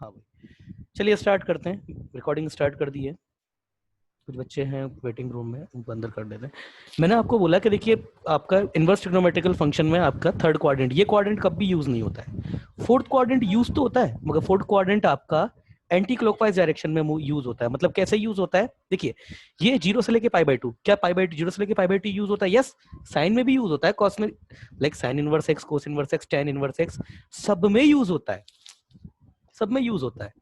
हाँ भाई, चलिए स्टार्ट करते हैं। रिकॉर्डिंग स्टार्ट कर दी है। कुछ बच्चे हैं वेटिंग रूम में, उनको अंदर कर देते हैं। मैंने आपको बोला कि देखिए, आपका इनवर्स ट्रिग्नोमेट्रिकल फंक्शन में आपका थर्ड क्वाड्रेंट, ये क्वाड्रेंट कभी यूज नहीं होता है। फोर्थ क्वाड्रेंट यूज तो होता है, मगर फोर्थ क्वाड्रेंट आपका एंटी क्लॉकवाइज डायरेक्शन में यूज होता है। मतलब कैसे यूज होता है, देखिए, ये 0 से लेके पाई बाई 2, क्या पाई बाई 2 0 से लेके पाई बाई 2 यूज होता है? यस। साइन में भी यूज होता है, कॉस में, like sign inverse x, cos inverse x, ten inverse x, सब में यूज होता है, सब में यूज होता है।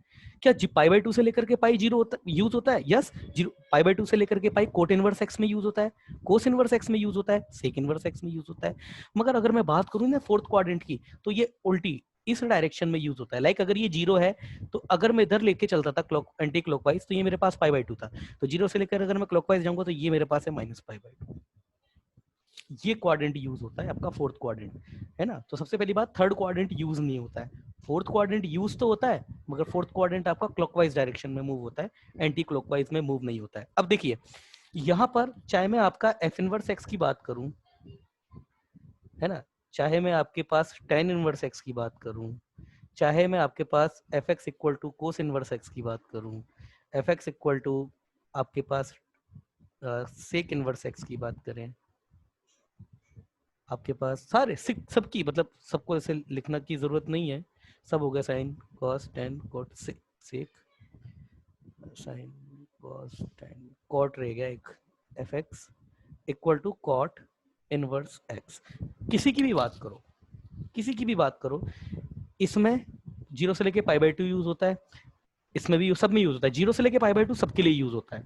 क्या पाई बाई 2 से लेकर के पाई 0 होता यूज होता है? यस। जीरो पाई बाई 2 से लेकर के पाई कोट इनवर्स एक्स में यूज होता है, कोस इनवर्स एक्स में यूज होता है, सेक इनवर्स एक्स में यूज होता है। मगर अगर मैं बात करूं ना फोर्थ क्वाड्रेंट की, तो ये उल्टी इस डायरेक्शन में यूज होता है। लाइक अगर ये 0 है, तो अगर मैं इधर लेके चलता था क्लॉक एंटी क्लॉकवाइज, तो ये मेरे पास पाई बाई 2 था। तो 0 से लेकर अगर मैं क्लॉकवाइज जाऊंगा, तो ये मेरे पास है माइनस पाई बाई 2। ये क्वाड्रेंट यूज होता है आपका फोर्थ क्वाड्रेंट, है ना। तो सबसे पहली बात, थर्ड क्वाड्रेंट यूज नहीं होता है। फोर्थ क्वाड्रेंट यूज तो होता है, मगर फोर्थ क्वाड्रेंट आपका क्लॉकवाइज डायरेक्शन में मूव होता है, एंटी क्लॉकवाइज में मूव नहीं होता है। अब देखिए, यहां पर चाहे मैं आपका एफ इनवर्स एक्स की बात करूं, है ना, चाहे मैं आपके पास टेन इनवर्स एक्स की बात करूं, चाहे मैं आपके पास f x equal to cos inverse x की बात करूं, एफ एक्स इक्वल टू आपके पास सेक इनवर्स एक्स की बात करें, आपके पास सारे सबकी, मतलब सबको ऐसे लिखना की जरूरत नहीं है, सब हो गया sine cos tan cot sec, sine cos tan cot रह गया एक, f x equal to cot inverse x. किसी की भी बात करो, किसी की भी बात करो, इसमें 0 से लेके पाई बाई 2 यूज होता है, इसमें भी सब में यूज होता है। 0 से लेके पाई बाई 2 सबके लिए यूज होता है।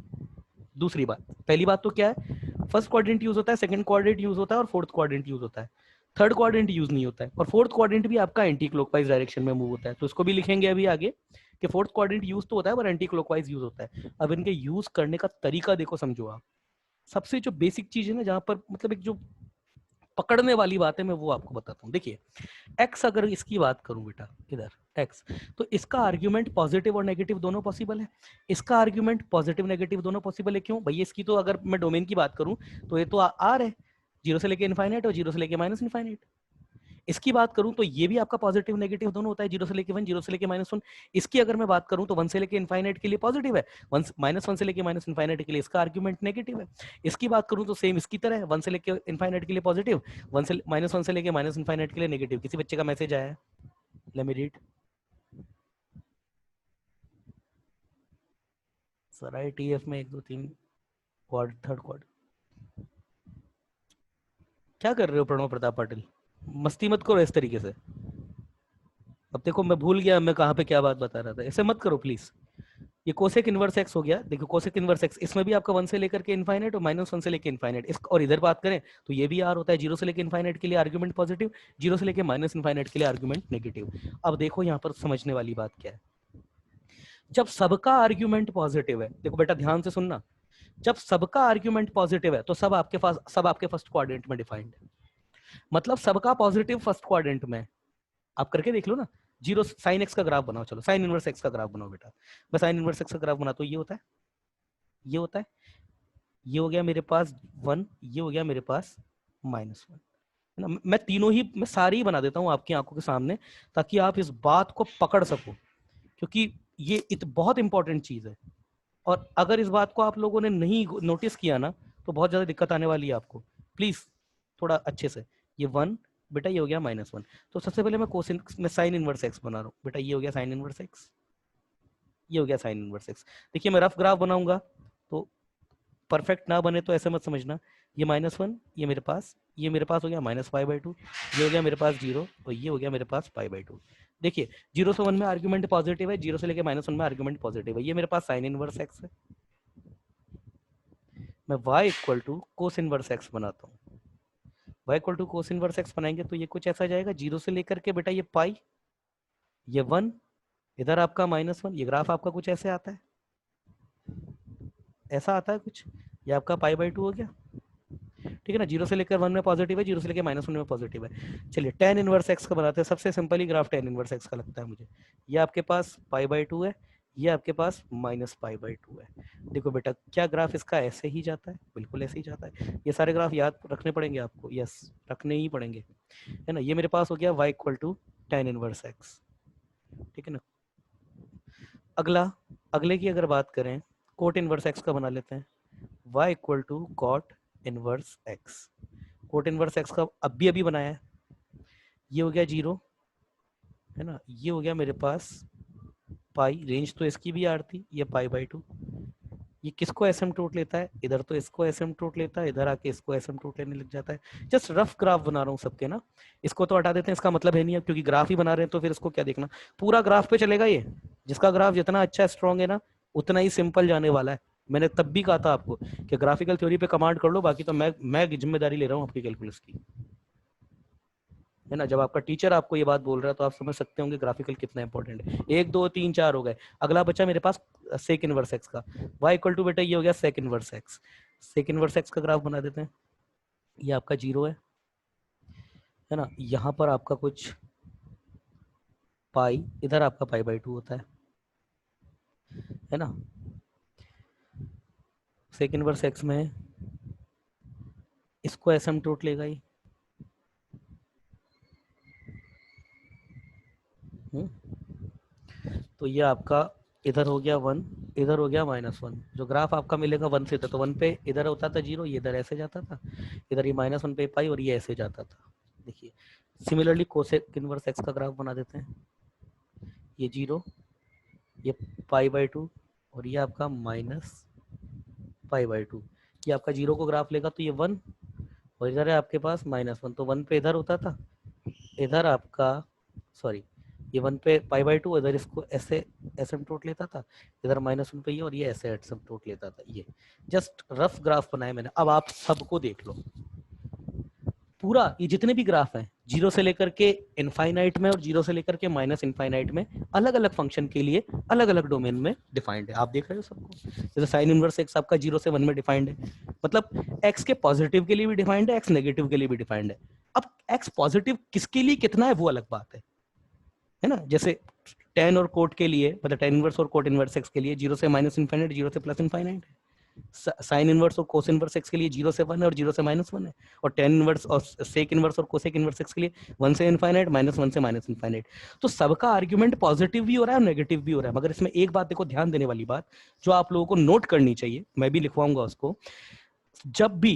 दूसरी बात, पहली बात तो क्या है, फर्स्ट क्वाड्रेंट यूज होता है, सेकंड क्वाड्रेंट यूज होता है, और फोर्थ क्वाड्रेंट यूज होता है। थर्ड क्वाड्रेंट यूज नहीं होता है, और फोर्थ क्वाड्रेंट भी आपका एंटी क्लॉकवाइज डायरेक्शन में मूव होता है। तो इसको भी लिखेंगे अभी आगे कि फोर्थ क्वाड्रेंट यूज तो होता है, पर एंटी क्लॉकवाइज यूज होता है। अब इनके यूज करने का तरीका देखो, समझो आप। सबसे जो बेसिक चीज है ना, जहां पर मतलब एक जो पकड़ने वाली बात है, मैं वो आपको बताता हूँ। देखिए, एक्स अगर इसकी बात करूं बेटा, इधर एक्स, तो इसका आर्ग्यूमेंट पॉजिटिव और नेगेटिव दोनों पॉसिबल है। इसका आर्ग्यूमेंट पॉजिटिव नेगेटिव दोनों पॉसिबल है। क्यों भैया? इसकी तो अगर मैं डोमेन की बात करूं, तो ये तो आर है, 0 से लेके इनफाइनाइट और 0 से लेके माइनस इनफाइनाइट। इसकी बात करूं तो ये भी आपका पॉजिटिव नेगेटिव दोनों होता है, 0 से लेके 1, 0 से लेके -1। इसकी अगर मैं बात करूं तो 1 से लेके इनफाइनाइट के लिए पॉजिटिव है, -1 से लेके माइनस इनफाइनाइट के लिए इसका आर्ग्यूमेंट नेगेटिव है। इसकी बात करूं तो सेम इसकी तरह है, 1 से लेके इनफाइनाइट के लिए पॉजिटिव, -1 से लेके माइनस इनफाइनाइट के लिए नेगेटिव। किसी बच्चे का मैसेज आया है? Let me read. Sir I T F में 1 2 3 क्वाड, थर्ड क्वाड। क्या कर रहे हो प्रणव प्रताप पाटिल? मस्ती मत करो इस तरीके से। अब देखो, मैं भूल गया मैं कहाँ पे क्या बात बता रहा था, ऐसे मत करो प्लीज। ये कोसेक इनवर्स एक्स हो गया। देखो, कोसेक इनवर्स एक्स, इसमें भी आपका 1 से लेकर के इनफाइनाइट और -1 से लेकर इनफाइनाइट। इस और इधर बात करें तो ये भी आर होता है, 0 से लेकर इनफाइनाइट के लिए आर्ग्यूमेंट पॉजिटिव, 0 से लेकर माइनस इनफाइनाइट के लिए आर्ग्यूमेंट नेगेटिव। अब देखो यहाँ पर समझने वाली बात क्या है, जब सबका आर्ग्यूमेंट पॉजिटिव है, देखो बेटा ध्यान से सुनना, जब सबका आर्ग्यूमेंट पॉजिटिव है, तो सब आपके पास, सब आपके फर्स्ट क्वाड्रेंट में डिफाइंड है। मतलब सबका पॉजिटिव फर्स्ट क्वाड्रेंट में। आप करके देख लो ना। 0 साइन एक्स का ग्राफ बनाओ, चलो साइन इनवर्स एक्स का ग्राफ बनाओ बेटा। मैं साइन इनवर्स एक्स का ग्राफ बनाता हूँ। ये होता है, ये होता है, ये हो गया मेरे पास 1, ये हो गया मेरे पास -1, है ना। मैं तीनों ही, मैं सारे ही बना देता हूँ आपकी आंखों के सामने, ताकि आप इस बात को पकड़ सको, क्योंकि ये बहुत इंपॉर्टेंट चीज है। और अगर इस बात को आप लोगों ने नहीं नोटिस किया ना, तो बहुत ज्यादा दिक्कत आने वाली है आपको। प्लीज थोड़ा अच्छे से। ये 1 बेटा, ये हो गया -1। तो सबसे पहले मैं कोसिन में साइन इनवर्स एक्स बना रहा हूँ बेटा। ये हो गया साइन इनवर्स एक्स, ये हो गया साइन इनवर्स एक्स। देखिए, मैं रफ ग्राफ बनाऊंगा, तो परफेक्ट ना बने तो ऐसे मत समझना। ये -1, ये मेरे पास हो गया -π/2, ये हो गया मेरे पास 0, और ये हो गया मेरे पास π/2। देखिए, 0 से 1 में आर्ग्यूमेंट पॉजिटिव है, 0 से लेके -1 में आर्ग्यूमेंट पॉजिटिव है। ये मेरे पास साइन इनवर्स एक्स है। मैं y equal to cos inverse x बनाता हूँ। y equal to cos inverse x बनाएंगे तो ये कुछ ऐसा जाएगा, 0 से लेकर के बेटा ये पाई, ये 1, इधर आपका -1। ये ग्राफ आपका कुछ ऐसे आता है, ऐसा आता है कुछ। ये आपका π/2 हो गया, ठीक है ना। 0 से लेकर 1 में पॉजिटिव है, 0 से लेकर -1 में पॉजिटिव है। चलिए tan इनवर्स एक्स का बनाते हैं। सबसे सिंपल ही ग्राफ tan इनवर्स एक्स का लगता है मुझे। ये आपके पास π/2 है, ये आपके पास -π/2 है। देखो बेटा, क्या ग्राफ इसका ऐसे ही जाता है? बिल्कुल ऐसे ही जाता है। ये सारे ग्राफ याद रखने पड़ेंगे आपको, यस, रखने ही पड़ेंगे, है ना। ये मेरे पास हो गया y equal to tan inverse x, ठीक है ना। अगला, अगले की अगर बात करें, कोट इनवर्स एक्स का बना लेते हैं। y equal to cot inverse x. Cot inverse x का अभी अभी बनाया है, ये हो गया 0, है ना, ये हो गया मेरे पास पाई, रेंज तो इसकी भी आर थी, ये पाई/2। ये किसको एसिम्प्टोट लेता है, इधर तो इसको एसिम्प्टोट लेता है, इधर आके इसको एसिम्प्टोट लेने लग जाता है। जस्ट रफ ग्राफ बना रहा हूँ सबके ना, इसको तो हटा देते हैं, इसका मतलब है नहीं है, क्योंकि ग्राफ ही बना रहे हैं तो फिर इसको क्या देखना, पूरा ग्राफ पे चलेगा ये। जिसका ग्राफ जितना अच्छा स्ट्रॉन्ग है ना, उतना ही सिंपल जाने वाला है। मैंने तब भी कहा था आपको कि ग्राफिकल थ्योरी पे कमांड कर लो, बाकी तो मैं जिम्मेदारी ले रहा हूँ आपकी कैलकुलस की, है ना। जब आपका टीचर आपको ये बात बोल रहा है तो आप समझ सकते होंगे ग्राफिकल कितना इंपॉर्टेंट है। 1 2 3 4 हो गए, अगला बच्चा मेरे पास सेक इनवर्स एक्स का। y इक्वल टू बेटा ये हो गया sec inverse x. Sec inverse x का ग्राफ बना देते हैं। ये आपका 0 है ना, यहाँ पर आपका कुछ पाई, इधर आपका पाई/2 होता है ना। सेक इनवर्स एक्स में इसको एसिम्प्टोट लेगा ही। तो ये आपका इधर हो गया 1, इधर हो गया -1। जो ग्राफ आपका मिलेगा 1 से था, तो 1 पे इधर होता था 0, ये इधर ऐसे जाता था, इधर ये -1 पे पाई और ये ऐसे जाता था। देखिए सिमिलरली कोसेक इनवर्स एक्स का ग्राफ बना देते हैं। ये 0, ये पाई/2 और ये आपका -पाई/2। ये आपका 0 को ग्राफ लेगा तो ये 1 और इधर है आपके पास -1, तो 1 पे इधर होता था, इधर आपका सॉरी ये 1 पे पाई/2, इधर इसको ऐसे एसिम्प्टोट लेता था, इधर -1 पे ये और ये ऐसे एसिम्प्टोट लेता था। ये जस्ट रफ ग्राफ बनाए मैंने। अब आप सबको देख लो, पूरा ये जितने भी ग्राफ हैं 0 से लेकर के इनफाइनाइट में और 0 से लेकर के माइनस इनफाइनाइट में, अलग अलग फंक्शन के लिए अलग अलग डोमेन में डिफाइंड है। आप देख रहे हो सबको, जैसे साइन इनवर्स एक्स आपका 0 से 1 में डिफाइंड है, मतलब एक्स के पॉजिटिव के लिए भी डिफाइंड है, एक्स नेगेटिव के लिए भी डिफाइंड है। अब एक्स पॉजिटिव किसके लिए कितना है वो अलग बात है ना। जैसे टेन और कोट के लिए, मतलब टेन इनवर्स और कोट इनवर्स एक्स के लिए 0 से माइनस इनफाइनाइट, 0 से प्लस इनफाइनाइट है। साइन इनवर्स और कोस इनवर्स एक्स के लिए 0 से 1 है और 0 से -1 है। और टेन इनवर्स और सेक इनवर्स और कोसेक इनवर्स एक्स के लिए 1 से इनफाइनाइट, -1 से माइनस इनफाइनाइट। तो सबका आर्ग्यूमेंट पॉजिटिव भी हो रहा है और नेगेटिव भी हो रहा है। मगर इसमें एक बात देखो, ध्यान देने वाली बात जो आप लोगों को नोट करनी चाहिए, मैं भी लिखवाऊंगा उसको, जब भी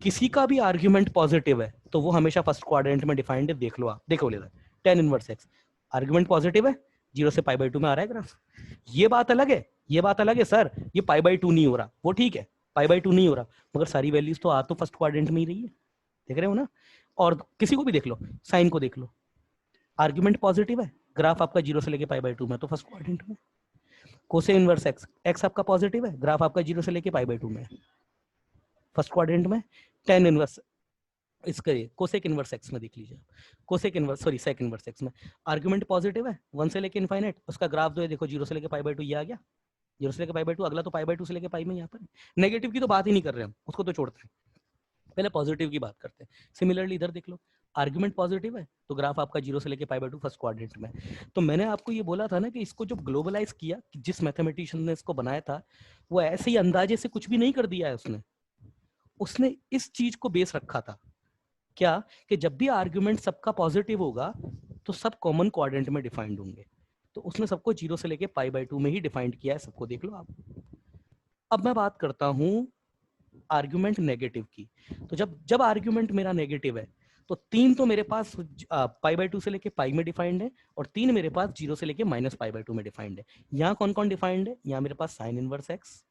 किसी का भी आर्ग्यूमेंट पॉजिटिव है तो वो हमेशा फर्स्ट क्वाड्रेंट में डिफाइंड है। देख लो, आप देखो लेकर ten inverse x argument positive है, 0 से पाई/2 में आ रहा है ग्राफ। ये बात अलग है, ये बात अलग है सर, ये पाई/2 नहीं हो रहा, वो ठीक है, पाई/2 नहीं हो रहा, मगर सारी वैल्यूज तो आ तो फर्स्ट क्वाड्रेंट में ही रही है। देख रहे हो ना। और किसी को भी देख लो, साइन को देख लो, आर्ग्यूमेंट पॉजिटिव है, ग्राफ आपका 0 से लेके पाई/2 में, तो फर्स्ट क्वाड्रेंट में। कोसे इनवर्स एक्स, एक्स आपका पॉजिटिव है, ग्राफ आपका 0 से लेके पाई/2 में, फर्स्ट क्वाड्रेंट में। टेन इनवर्स इसके कोसेक इनवर्स एक्स में देख लीजिए, cosec inverse sorry sec inverse x में आर्गुमेंट पॉजिटिव है 1 से लेके इनफाइनाइट, उसका ग्राफ जो है देखो 0 से लेके पाई/2 ये आ गया, 0 से लेके पाई/2, अगला तो पाई/2 से लेके पाई में यहाँ पर। नेगेटिव की तो बात ही नहीं कर रहे हम, उसको तो छोड़ते हैं, पहले पॉजिटिव की बात करते हैं। सिमिलरली इधर देख लो, आर्गुमेंट पॉजिटिव है तो ग्राफ आपका 0 से लेके पाई/2 फर्स्ट क्वाड्रेंट में। तो मैंने आपको ये बोला था ना कि इसको जो ग्लोबलाइज किया, जिस मैथमेटिशियन ने इसको बनाया था, वो ऐसे ही अंदाजे से कुछ भी नहीं कर दिया है उसने, उसने इस चीज को बेस रखा था क्या, कि जब भी आर्गुमेंट सबका पॉजिटिव होगा तो सब कॉमन क्वाड्रेंट में डिफाइंड होंगे। तो उसने सबको 0 से लेके पाई/2 में ही डिफाइंड किया है, सबको देख लो आप। अब मैं बात करता हूं आर्गुमेंट नेगेटिव की। तो जब जब आर्गुमेंट मेरा नेगेटिव है तो 3 तो मेरे पास पाई/2 से लेके पाई में डिफाइंड है, और 3 मेरे पास 0 से लेके -पाई/2 में डिफाइंड है। यहाँ कौन कौन डिफाइंड है, यहाँ मेरे पास sine inverse x,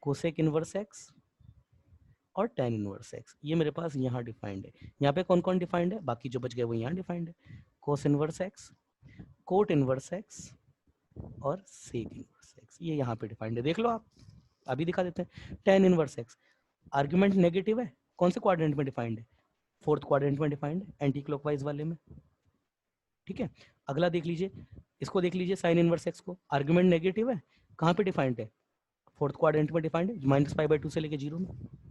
cosec inverse x और टेन इनवर्स एक्स, ये मेरे पास यहाँ डिफाइंड है। यहाँ पे कौन कौन डिफाइंड है, बाकी जो बच गए वो यहाँ डिफाइंड है, कोस inverse x, cot inverse x और सेक इनवर्स एक्स, ये यहाँ पे डिफाइंड है। देख लो आप, अभी दिखा देते हैं। Ten inverse x argument negative है, कौन से क्वाड्रेंट में डिफाइंड है, फोर्थ क्वाड्रेंट में डिफाइंड है, एंटी क्लॉकवाइज वाले में, ठीक है। अगला देख लीजिए, इसको देख लीजिए, साइन इनवर्स एक्स को आर्ग्यूमेंट नेगेटिव है, कहाँ पे डिफाइंड है, फोर्थ क्वाड्रेंट में डिफाइंड है, -पाई/2 से लेके 0 में,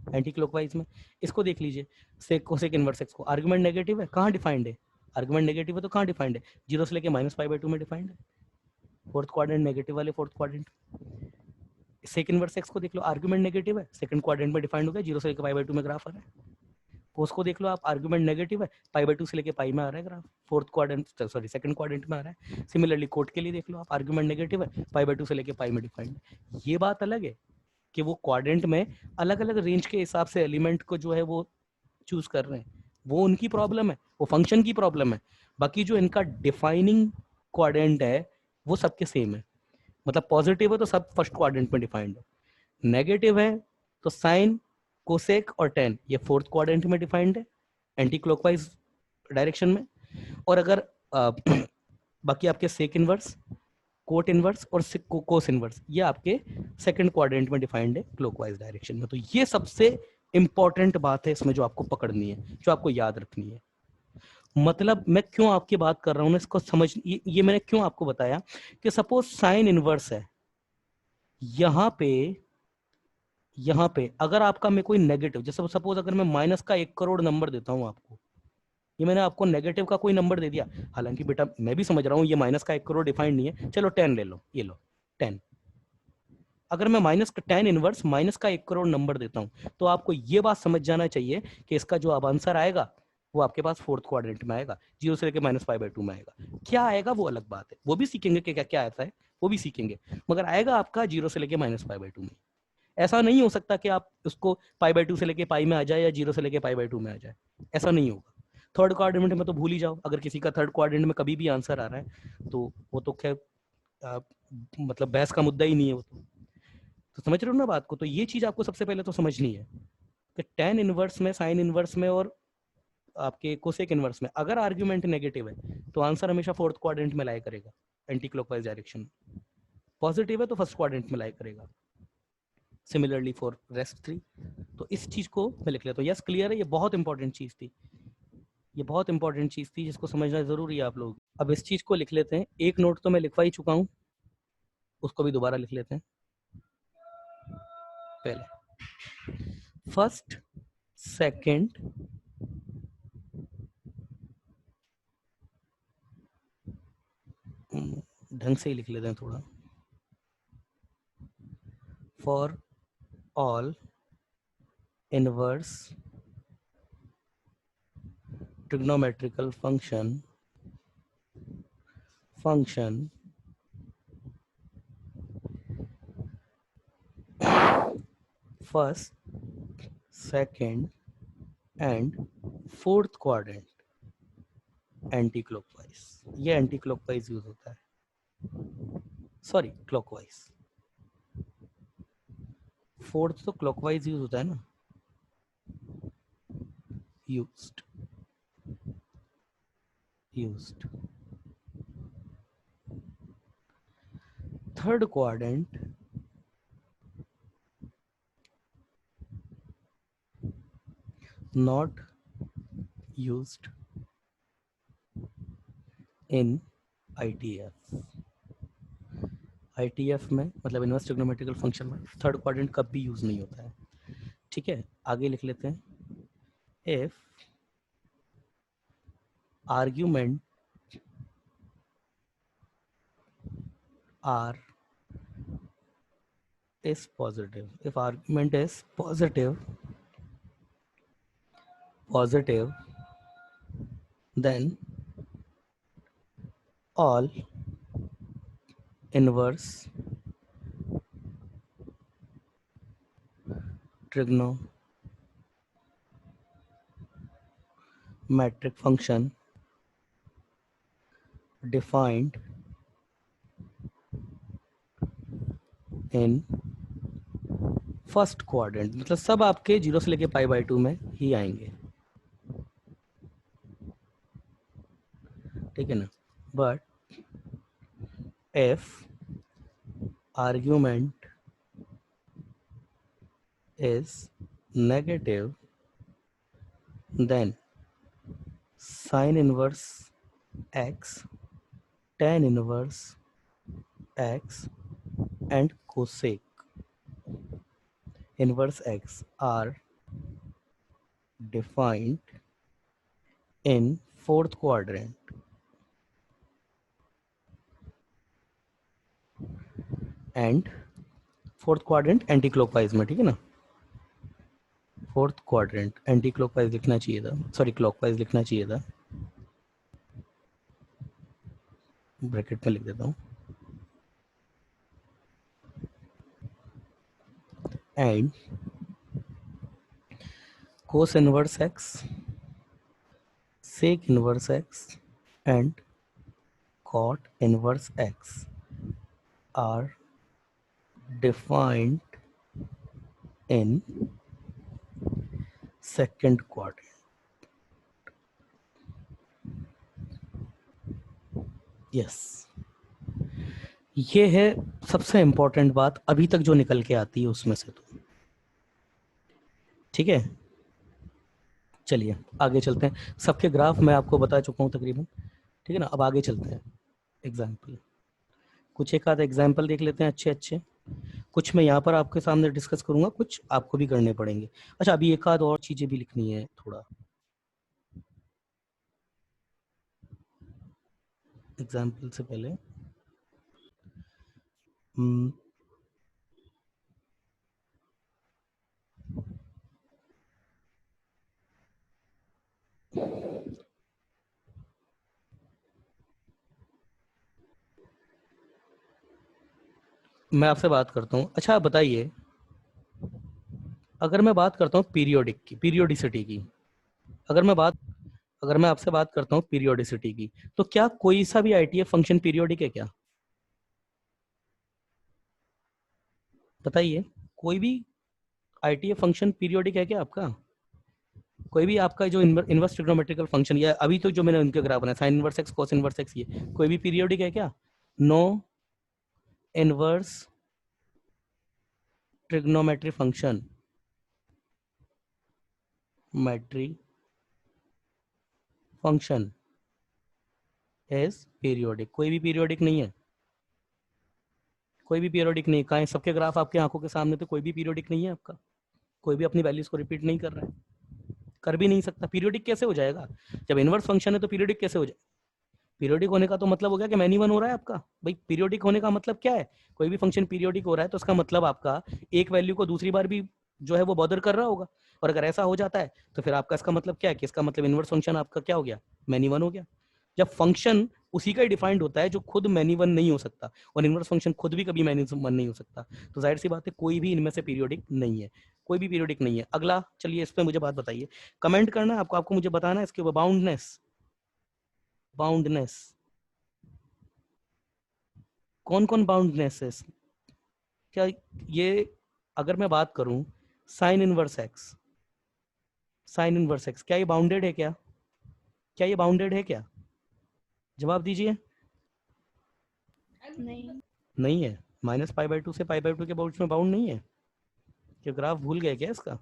एंटी क्लॉकवाइज में। इसको देख लीजिए, सेक कोसेक इनवर्स एक्स को आर्गुमेंट नेगेटिव है, कहाँ डिफाइंड है, आर्गुमेंट नेगेटिव है तो कहाँ डिफाइंड है, 0 से लेके -पाई/2 में डिफाइंड है, फोर्थ क्वाड्रेंट नेगेटिव वाले fourth quadrant. Sec inverse x को देख लो, आर्गुमेंट नेगेटिव है, सेकंड क्वाड्रेंट में डिफाइंड हो गया, 0 से लेके पाई/2 में ग्राफ आ रहा है। कोस को देख लो आप, आर्ग्यूमेंट नेगेटिव है, पाई बाय 2 से लेके पाई में आ रहा है graph, fourth quadrant sorry second quadrant में आ रहा है। सिमिलरली कोट के लिए देख लो आप, आर्ग्यूमेंट नेगेटिव है, पाई बाय 2 से लेके पाई में डिफाइंड है। ये बात अलग है कि वो क्वाड्रेंट में अलग अलग रेंज के हिसाब से एलिमेंट को जो है वो चूज कर रहे हैं, वो उनकी प्रॉब्लम है, वो फंक्शन की प्रॉब्लम है। बाकी जो इनका डिफाइनिंग क्वाड्रेंट है वो सबके सेम है। मतलब पॉजिटिव है तो सब फर्स्ट क्वाड्रेंट में डिफाइंड है, नेगेटिव है तो साइन, कोसेक और टेन ये फोर्थ क्वाड्रेंट में डिफाइंड है एंटी क्लॉकवाइज डायरेक्शन में। और अगर बाकी आपके सेक इनवर्स, कोट इनवर्स और कोस इनवर्स ये आपके सेकंड क्वाड्रेंट में डिफाइंड है क्लॉकवाइज डायरेक्शन में। तो ये सबसे इंपॉर्टेंट बात है इसमें जो आपको पकड़नी है, जो आपको याद रखनी है। मतलब मैं क्यों आपकी बात कर रहा हूं इसको समझ, ये मैंने क्यों आपको बताया कि सपोज साइन इनवर्स है, यहां पे अगर आपका मैं कोई नेगेटिव, जैसे सपोज अगर मैं माइनस का 1 करोड़ नंबर देता हूं आपको, ये मैंने आपको नेगेटिव का कोई नंबर दे दिया, हालांकि बेटा मैं भी समझ रहा हूं ये माइनस का 1 करोड़ डिफाइंड नहीं है, चलो 10 ले लो, ये लो 10। अगर मैं माइनस 10 इनवर्स माइनस का 1 करोड़ नंबर देता हूं तो आपको ये बात समझ जाना चाहिए कि इसका जो अब आंसर आएगा वो आपके पास फोर्थ क्वाड्रेंट में आएगा, 0 से लेकर -π/2 में आएगा। क्या आएगा वो अलग बात है, वो भी सीखेंगे कि क्या क्या आता है, वो भी सीखेंगे, मगर आएगा आपका 0 से लेकर -π/2 में। ऐसा नहीं हो सकता कि आप उसको π/2 से लेके पाई में आ जाए या 0 से लेके π/2 में आ जाए, ऐसा नहीं होगा। थर्ड क्वाड्रेंट में तो भूल ही जाओ, अगर किसी का थर्ड क्वाड्रेंट में कभी भी आंसर आ रहा है तो वो तो खैर मतलब बहस का मुद्दा ही नहीं है वो तो समझ रहे हो ना बात को। तो ये चीज आपको सबसे पहले तो समझनी है कि टेन इनवर्स में, साइन इनवर्स में और आपके कोसेक इनवर्स में अगर आर्ग्यूमेंट नेगेटिव है तो आंसर हमेशा फोर्थ क्वाड्रेंट में लाया करेगा एंटी क्लॉकवाइज डायरेक्शन। पॉजिटिव है तो फर्स्ट क्वाड्रेंट में लाया करेगा। Similarly for rest 3। तो इस चीज को मैं लिख लेता हूँ, यस क्लियर है, ये बहुत इंपॉर्टेंट चीज थी, ये बहुत इंपॉर्टेंट चीज थी जिसको समझना जरूरी है आप लोग। अब इस चीज को लिख लेते हैं, एक नोट तो मैं लिखवा ही चुका हूँ, उसको भी दोबारा लिख लेते हैं। पहले फर्स्ट सेकंड ढंग से ही लिख लेते हैं थोड़ा, for all inverse trigonometrical function first, second and fourth quadrant anti clockwise, ये एंटी क्लॉकवाइज यूज होता है, सॉरी क्लॉकवाइज, फोर्थ तो क्लॉकवाइज यूज होता है ना, used used third quadrant not used in ITF। ITF में मतलब इनवर्स ट्रिग्नोमेट्रिकल फंक्शन में थर्ड क्वाड्रेंट कभी भी यूज नहीं होता है। ठीक है, आगे लिख लेते हैं, if argument R is positive, if argument is positive, then all inverse trigonometric function defined in first quadrant, मतलब सब आपके 0 से लेके π/2 में ही आएंगे, ठीक है ना। But if argument is negative then sin inverse x, tan inverse x and cosec inverse x are defined in fourth quadrant and fourth quadrant anti clockwise में, ठीक है ना। फोर्थ क्वाड्रेंट, एंटी क्लॉकवाइज लिखना चाहिए था, सॉरी क्लॉकवाइज लिखना चाहिए था, ब्रैकेट में लिख देता हूँ, and cos inverse x, sec inverse x and cot inverse x are defined in second quadrant. Yes, ये है सबसे इंपॉर्टेंट बात अभी तक जो निकल के आती है उसमें से। तो ठीक है, चलिए आगे चलते हैं। सबके ग्राफ मैं आपको बता चुका हूँ तकरीबन, ठीक है ना। अब आगे चलते हैं, एग्जाम्पल, कुछ एक आधा एग्जाम्पल देख लेते हैं अच्छे अच्छे। कुछ मैं यहाँ पर आपके सामने डिस्कस करूंगा, कुछ आपको भी करने पड़ेंगे। अच्छा, अभी एक आध और चीजें भी लिखनी है थोड़ा, एग्जाम्पल से पहले। मैं आपसे बात करता हूँ। अच्छा आप बताइए, अगर मैं बात करता हूँ पीरियोडिक की, पीरियोडिसिटी की, अगर मैं बात अगर मैं आपसे बात करता हूँ पीरियोडिसिटी की, तो क्या कोई सा भी आईटीएफ फंक्शन पीरियोडिक है क्या? बताइए, कोई भी आईटीएफ फंक्शन पीरियोडिक है क्या आपका? कोई भी आपका जो इनवर्स ट्रिग्नोमेट्रिकल फंक्शन, या अभी तो जो मैंने उनके ग्राफ बनाया, sine inverse x, cos inverse x, ये कोई भी पीरियोडिक है क्या? No inverse trigonometry function metry function is periodic. कोई भी पीरियोडिक नहीं है, कोई भी पीरियोडिक नहीं। कहाँ है? सबके ग्राफ आपकी आंखों के सामने, तो कोई भी पीरियोडिक नहीं है आपका। कोई भी अपनी वैल्यूज को रिपीट नहीं कर रहा है, कर भी नहीं सकता। पीरियोडिक कैसे हो जाएगा? जब इनवर्स फंक्शन है तो पीरियोडिक कैसे हो जाए? पीरियोडिक होने का तो मतलब हो गया कि मैनी वन हो रहा है आपका। भाई पीरियोडिक होने का मतलब क्या है? कोई भी फंक्शन पीरियोडिक हो रहा है तो उसका मतलब आपका एक वैल्यू को दूसरी बार भी जो है वो बॉदर कर रहा होगा। और अगर ऐसा हो जाता है तो फिर आपका इसका मतलब क्या है कि इसका मतलब इनवर्स फंक्शन आपका क्या हो गया? मैनी वन हो गया। जब फंक्शन उसी का ही डिफाइंड होता है जो खुद मैनी वन नहीं हो सकता, और इनवर्स फंक्शन खुद भी कभी मैनी वन नहीं हो सकता, तो जाहिर सी बात है कोई भी इनमें से पीरियोडिक नहीं है। कोई भी पीरियोडिक नहीं है। अगला चलिए, इस पे मुझे बात बताइए, कमेंट करना है आपको, आपको मुझे बताना है इसके ऊपर। बाउंडनेस, बाउंडनेस, कौन कौन बाउंडनेस है? क्या ये, अगर मैं बात करूं sign inverse x, sign inverse x, क्या ये बाउंडेड है क्या? क्या ये बाउंडेड है क्या? जवाब दीजिए। नहीं। नहीं है। माइनस पाई बाई टू से पाई बाई टू के बाउंड में बाउंड नहीं है। क्या ग्राफ भूल गए क्या इसका?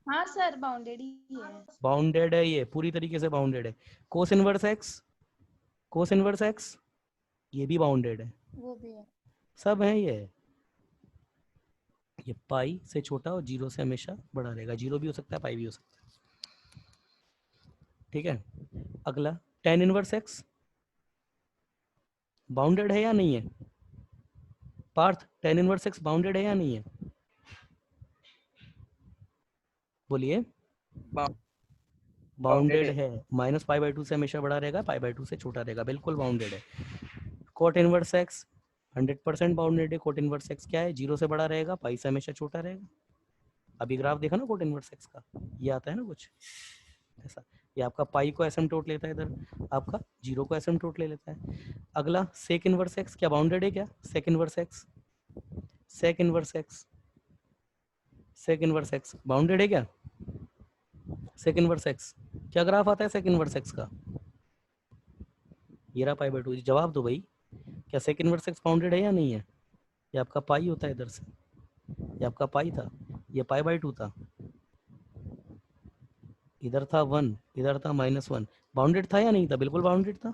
हाँ सर, बाउंडेड ही है। बाउंडेड है, ये पूरी तरीके से बाउंडेड है। कोस inverse x, cos inverse x, ये भी बाउंडेड है। वो भी है। सब है ये पाई से छोटा और जीरो से हमेशा बड़ा रहेगा। जीरो भी हो सकता है, पाई भी हो सकता है। ठीक है, अगला टेन इनवर्स एक्स, बाउंडेड है या नहीं है? Parth, tan inverse x bounded है या नहीं है? बोलिए। बाउंडेड है। माइनस पाई बाई टू से हमेशा बड़ा रहेगा, पाई बाई टू से छोटा रहेगा, बिल्कुल बाउंडेड है। कोट इनवर्स एक्स 100% बाउंडेड है। कोट इनवर्स एक्स क्या है? जीरो से बड़ा रहेगा, पाई से हमेशा छोटा रहेगा। अभी ग्राफ देखा ना कोट इनवर्स एक्स का, ये आता है ना कुछ ऐसा। ये आपका पाई को एसिम्पटोट लेता है इधर, आपका जीरो को एसिम्पटोट ले लेता है। अगला सेक इनवर्स एक्स, क्या बाउंडेड है क्या? Sec inverse x, sec inverse x, sec inverse x bounded है क्या? सेक इनवर्स एक्स, क्या ग्राफ आता है सेक इनवर्स एक्स का? ये रहा पाई बाई टू। जवाब दो भाई, क्या सेक इनवर्स एक्स बाउंडेड है या नहीं है? ये आपका पाई होता है इधर से, ये आपका पाई था, ये पाई बाई टू था, इधर था वन, इधर था माइनस वन। बाउंडेड था या नहीं था? बिल्कुल बाउंडेड था।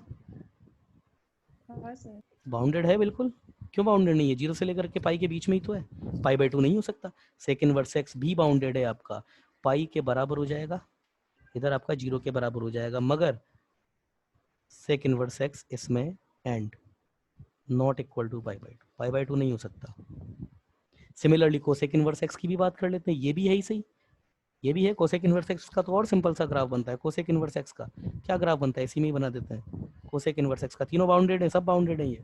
हाँ सर। बाउंडेड है बिल्कुल। क्यों बाउंडेड नहीं है? जीरो से लेकर के पाई के बीच में ही तो है, पाई बाई टू नहीं हो सकता। सेक इनवर्स एक्स भी बाउंडेड है आपका, पाई के बराबर हो जाएगा, इधर आपका जीरो के बराबर हो जाएगा, मगर सेक इनवर्स एक्स इसमें and not equal to pi by two, pi by two नहीं हो सकता। सिमिलरली कोसेक इनवर्स एक्स की भी बात कर लेते हैं, ये भी है ही सही। ये भी है कोसेक इनवर्स एक्स का, तो और सिंपल सा ग्राफ बनता है कोसेक इनवर्स एक्स का। क्या ग्राफ बनता है, इसी में ही बना देते हैं कोसेक इनवर्स एक्स का। तीनों बाउंडेड है, सब बाउंडेड है ये।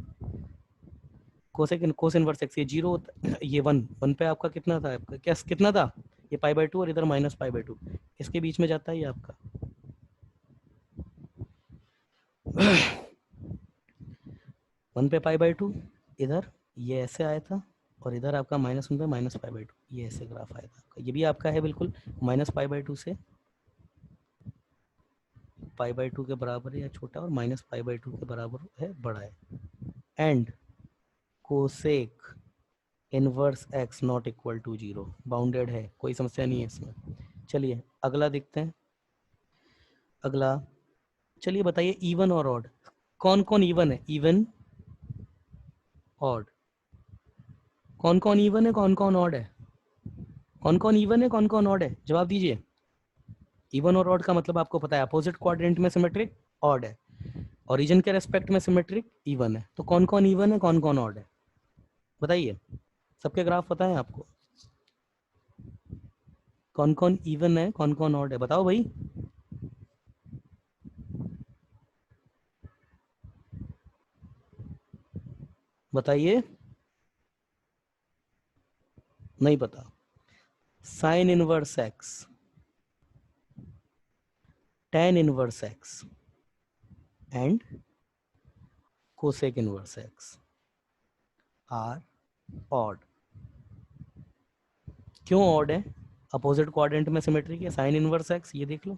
कोस इनवर्स एक्स ये 0 ये 1 पे आपका कितना था, आपका क्या कितना था, ये π/2 और इधर -π/2, इसके बीच में जाता है ये आपका। 1 पे π/2, इधर ये ऐसे आया था, और इधर आपका -1 पे -π/2, ये ऐसे ग्राफ आया था आपका। ये भी आपका है बिल्कुल -π/2 से π/2 के बराबर है या छोटा, और -π/2 के बराबर है बड़ा है। And cosec inverse x not equal to 0, bounded है, कोई समस्या नहीं है इसमें। चलिए अगला देखते हैं। अगला चलिए बताइए, इवन और ऑड, कौन कौन इवन है, इवन ऑड, कौन कौन इवन है कौन कौन ऑड है, कौन कौन इवन है कौन कौन ऑड है, जवाब दीजिए। इवन और ऑड का मतलब आपको पता है, अपोजिट क्वाड्रेंट में सिमेट्रिक ऑड है, ओरिजिन के रेस्पेक्ट में सिमेट्रिक इवन है। तो कौन कौन इवन है कौन कौन ऑड है, बताइए। सबके ग्राफ पता है आपको, कौन कौन इवन है कौन कौन ऑड है, बताओ भाई। बताइए, नहीं पता। Sine inverse x, tan inverse x and cosec inverse x are odd. क्यों ऑड है, अपोजिट क्वाड्रेंट में सिमेट्रिक है। साइन इनवर्स एक्स ये देख लो,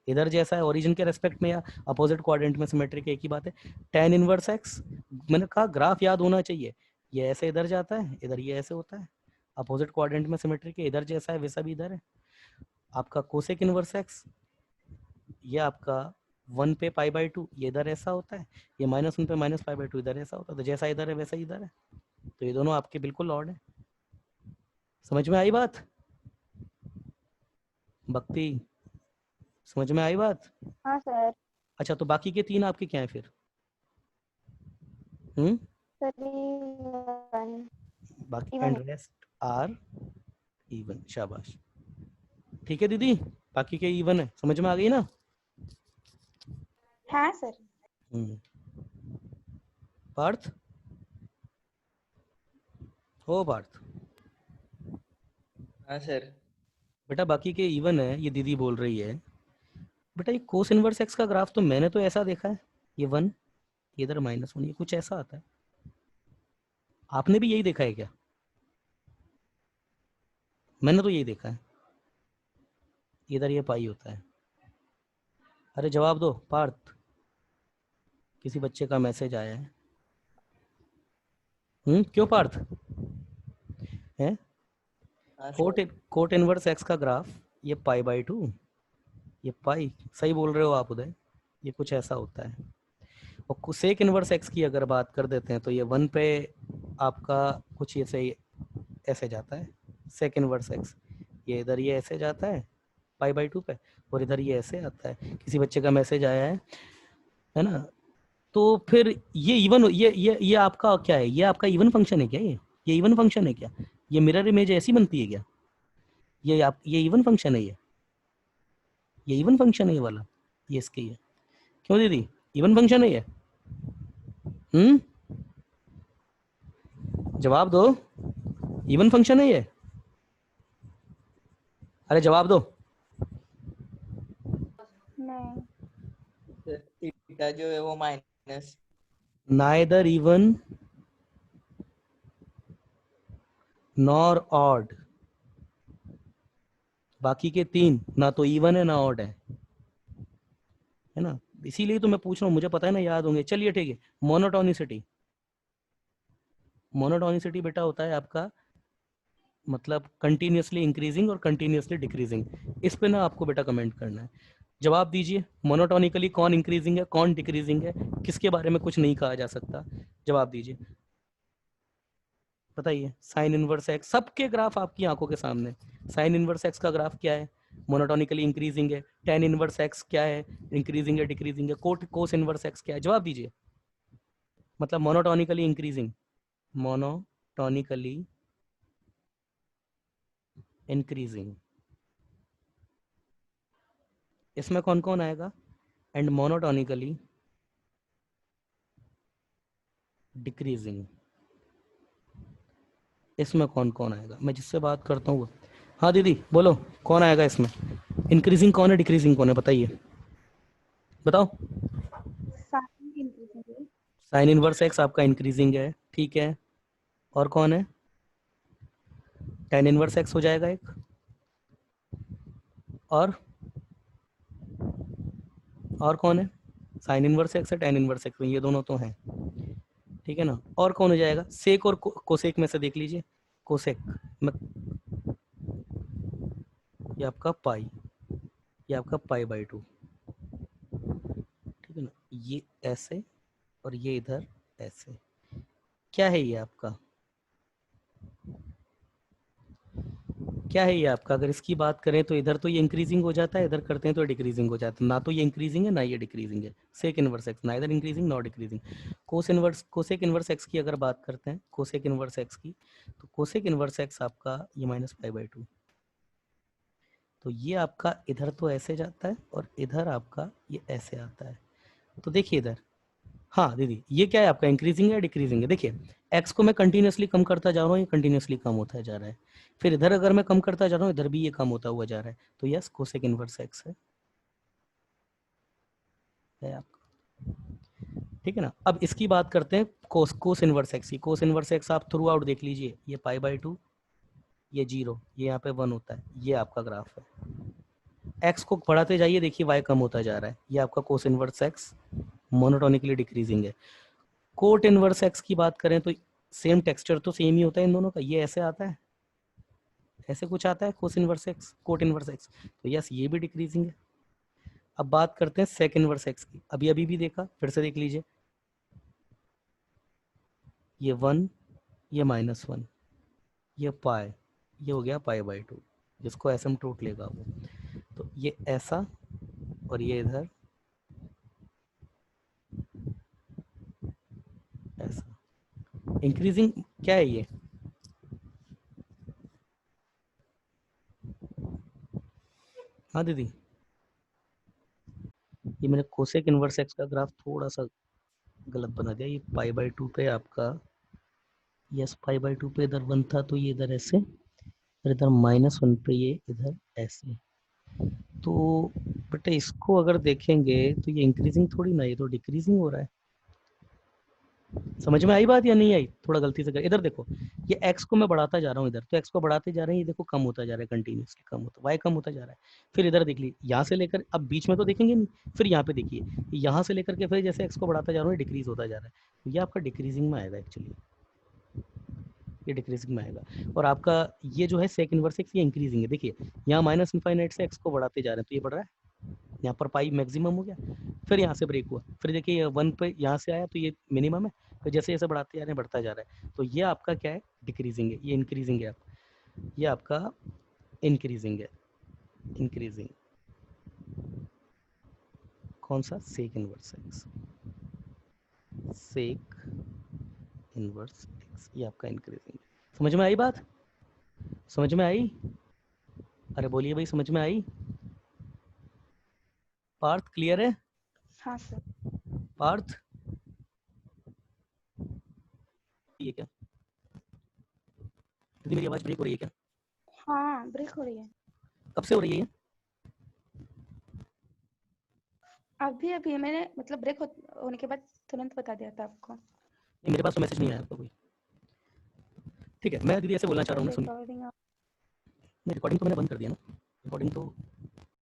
इधर जैसा है ओरिजिन के रेस्पेक्ट में या अपोजिट क्वाड्रेंट में सिमेट्रिक, एक ही बात है। tan इनवर्स एक्स, मैंने कहा ग्राफ याद होना चाहिए, ये ऐसे इधर जाता है, इधर ये ऐसे होता है, अपोजिट क्वाड्रेंट में सिमेट्रिक है, इधर जैसा है वैसा भी इधर है। आपका कोसेक इनवर्स एक्स, ये आपका 1 पे π/2, ये इधर ऐसा होता है, ये -1 पे -π/2 इधर ऐसा होता है, तो जैसा इधर है वैसा इधर है, तो ये दोनों आपके बिल्कुल ऑड है। समझ में आई बात भक्ति, समझ में आई बात। हाँ सर। अच्छा तो बाकी के 3 आपके क्या है फिर, सर इवन, बाकी इवन एंड है। रेस्ट आर इवन, शाबाश, ठीक है दीदी, बाकी के इवन है, समझ में आ गई ना। हाँ सर। पार्थ, हो पार्थ, हाँ सर। बेटा बाकी के इवन है, ये दीदी बोल रही है। बेटा ये कोस इनवर्स एक्स का ग्राफ तो मैंने तो ऐसा देखा है, ये 1, इधर -1, ये कुछ ऐसा आता है। आपने भी यही देखा है क्या, मैंने तो यही देखा है, इधर ये पाई होता है। अरे जवाब दो पार्थ, किसी बच्चे का मैसेज आया है। क्यों पार्थ है, हाँ cot sir. Cot inverse x का ग्राफ, ये π/2, ये पाई, सही बोल रहे हो आप उदय, ये कुछ ऐसा होता है। और कोसेक इनवर्स एक्स की अगर बात कर देते हैं, तो ये 1 पे आपका कुछ ऐसे ऐसे जाता है, सेक इनवर्स एक्स, ये इधर ये ऐसे जाता है π/2 पे, और इधर ये ऐसे आता है। किसी बच्चे का मैसेज आया है ना। तो फिर ये इवन, ये आपका क्या है, ये आपका इवन फंक्शन है क्या, ये इवन फंक्शन है क्या, ये मिरर इमेज ऐसी बनती है क्या, ये इवन फंक्शन है, ये इवन फंक्शन है ये वाला, ये इसके ये, क्यों दीदी इवन फंक्शन है ये, जवाब दो, इवन फंक्शन है ये, अरे जवाब दो। नहीं। सर थीटा जो है वो minus, neither even nor odd, बाकी के 3 ना तो इवन है ना ऑड है ना, इसीलिए तो मैं पूछ रहा हूँ, मुझे पता है ना याद होंगे। चलिए ठीक है, मोनोटोनिसिटी, मोनोटोनिसिटी बेटा होता है आपका मतलब कंटिन्यूसली इंक्रीजिंग और कंटिन्यूसली डिक्रीजिंग, इस पे ना आपको बेटा कमेंट करना है। जवाब दीजिए, मोनोटोनिकली कौन इंक्रीजिंग है कौन डिक्रीजिंग है, किसके बारे में कुछ नहीं कहा जा सकता, जवाब दीजिए बताइए। साइन इनवर्स एक्स, सबके ग्राफ आपकी आंखों के सामने, साइन इनवर्स एक्स का ग्राफ क्या है, मोनोटोनिकली इंक्रीजिंग है। टेन इनवर्स एक्स क्या है, इंक्रीजिंग है डिक्रीजिंग है। कोस इनवर्स एक्स क्या है, जवाब दीजिए। मतलब मोनोटोनिकली इंक्रीजिंग, मोनोटोनिकली इंक्रीजिंग, इसमें कौन कौन आएगा? एंड मोनोटोनिकली डिक्रीजिंग, इसमें कौन कौन आएगा? मैं जिससे बात करता हूँ वो। हाँ दीदी बोलो, कौन आएगा इसमें? इंक्रीजिंग कौन है, डिक्रीजिंग कौन है, बताइए, बताओ। साइन इंक्रीजिंग है। साइन इनवर्स एक्स आपका इंक्रीजिंग है, ठीक है। और कौन है? टेन इनवर्स एक्स हो जाएगा एक। और कौन है? साइन इनवर्स एक्स है, टेन इनवर्स एक्स, ये दोनों तो हैं, ठीक है ना। और कौन हो जाएगा? सेक और कोसेक में से देख लीजिए। कोसेक में ये आपका पाई, ये आपका पाई बाई 2, ठीक है ना। ये ऐसे और ये इधर ऐसे, क्या है ये आपका? क्या है ये आपका? अगर इसकी बात करें तो इधर तो ये इंक्रीजिंग हो जाता है, इधर करते हैं तो डिक्रीजिंग हो जाता है। ना तो ये इंक्रीजिंग है ना ये डिक्रीजिंग है। Sec inverse x neither increasing not decreasing. Cosec inverse x की अगर बात करते हैं, कोसेक इनवर्स एक्स की, तो कोसेक इनवर्स एक्स आपका ये माइनस पाई बाई 2, तो ये आपका इधर तो ऐसे जाता है और इधर आपका ये ऐसे आता है। तो देखिए इधर, हाँ दीदी ये क्या है आपका, इंक्रीजिंग है डिक्रीजिंग है? देखिए एक्स को मैं कंटिन्यूसली कम करता जा रहा हूँ, ये कंटिन्यूसली कम होता जा रहा है। फिर इधर अगर मैं कम करता जा रहा हूँ, इधर भी ये कम होता हुआ जा रहा है। तो यस कोसेक इनवर्स एक्स है आपका, ठीक है ना। अब इसकी बात करते हैं कोस इनवर्स एक्स की। कोस इनवर्स एक्स आप थ्रू आउट देख लीजिए, ये पाई बाई 2, ये 0, ये यहाँ पे 1 होता है, ये आपका ग्राफ है। एक्स को बढ़ाते जाइए, देखिए वाई कम होता जा रहा है, ये आपका कोस इनवर्स एक्स मोनोटोनिकली डिक्रीजिंग है। कोट इनवर्स एक्स की बात करें तो सेम टेक्सचर तो सेम ही होता है इन दोनों का, ये ऐसे आता है, ऐसे कुछ आता है कोस inverse x cot inverse x, तो यस ये भी डिक्रीजिंग है। अब बात करते हैं सेक इनवर्स एक्स की, अभी अभी भी देखा, फिर से देख लीजिए, ये 1, ये -1, ये पाई, ये हो गया पाई बाई 2, जिसको एसिम्प्टोट लेगा वो, तो ये ऐसा और ये इधर ऐसा। इंक्रीजिंग क्या है ये? हाँ दीदी, ये मैंने कोसेक इनवर्स एक्स का ग्राफ थोड़ा सा गलत बना दिया, ये पाई बाई 2 पे आपका, यस पाई बाई 2 पे इधर 1 था, तो ये इधर ऐसे, और इधर -1 पे ये इधर ऐसे। तो बेटा इसको अगर देखेंगे तो ये इंक्रीजिंग थोड़ी ना, ये तो डिक्रीजिंग हो रहा है। समझ में आई बात या नहीं आई? थोड़ा गलती से कर, इधर देखो, ये एक्स को मैं बढ़ाता जा रहा हूँ इधर, तो एक्स को बढ़ाते जा रहे हैं, ये देखो कम होता जा रहा है, कंटिन्यूसली कम होता, वाई कम होता जा रहा है। फिर इधर देख लीजिए, यहाँ से लेकर अब बीच में तो देखेंगे नहीं, फिर यहाँ पे देखिए, यहाँ से लेकर के फिर जैसे एक्स को बढ़ाता जा रहा हूँ, डिक्रीज होता जा रहा है, तो ये आपका डिक्रीजिंग में आएगा एक्चुअली, ये डिक्रीजिंग में आएगा। और आपका ये जो है सेक इनवर्स एक्स, ये इंक्रीजिंग है। देखिए यहाँ माइनस इनफाइनाइट से एक्स को बढ़ाते जा रहे हैं, तो ये बढ़ रहा है, यहाँ पर पाई मैक्सिमम हो गया, फिर यहाँ से ब्रेक हुआ, फिर देखिए ये 1 पे यहाँ से आया, तो ये मिनिमम है, फिर जैसे जैसे बढ़ाते जा रहे हैं बढ़ता जा रहा है, तो ये आपका क्या है, डिक्रीजिंग है, ये इंक्रीजिंग है, ये आपका इंक्रीजिंग है, इंक्रीजिंग। कौन सा? Sec inverse x, sec inverse x, ये आपका इंक्रीजिंग है। समझ में आई बात? समझ में आई? अरे बोलिए भाई, समझ में आई? पार्थ क्लियर है? हाँ सर। पार्थ ये क्या दीदी, मेरी आवाज ब्रेक हो रही है क्या? हाँ ब्रेक हो रही है। कब से हो रही है ये? अभी अभी मैंने मतलब ब्रेक होने के बाद तुरंत बता दिया था आपको। नहीं, मेरे पास तो मैसेज नहीं आया आपका कोई। ठीक है, मैं दीदी ऐसे बोलना चाह रहा हूँ ना, सुनिए, रिकॉर्डिंग नहीं रिकॉर्डिंग तो मैंने बंद कर दिया ना, रिकॉर्डिंग तो